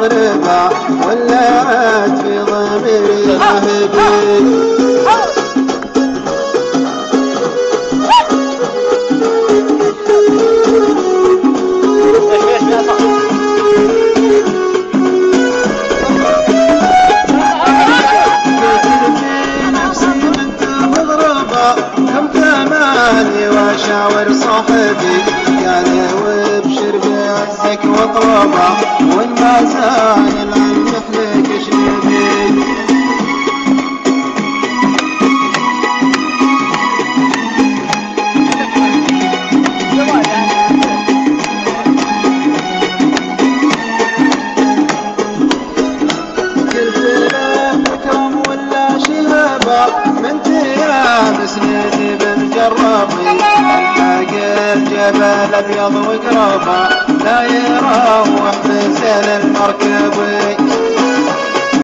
مضربة ولعت في ضميري لهبي. واشاور صاحبي قال وابشر بعزك واطلبه وان ما زايل عن مثلك ايش نبي. قلت له اكرم ولا شهابه من تيام سندي بنجربي الجبل ابيض وقربه لا يروح بزين المركبي.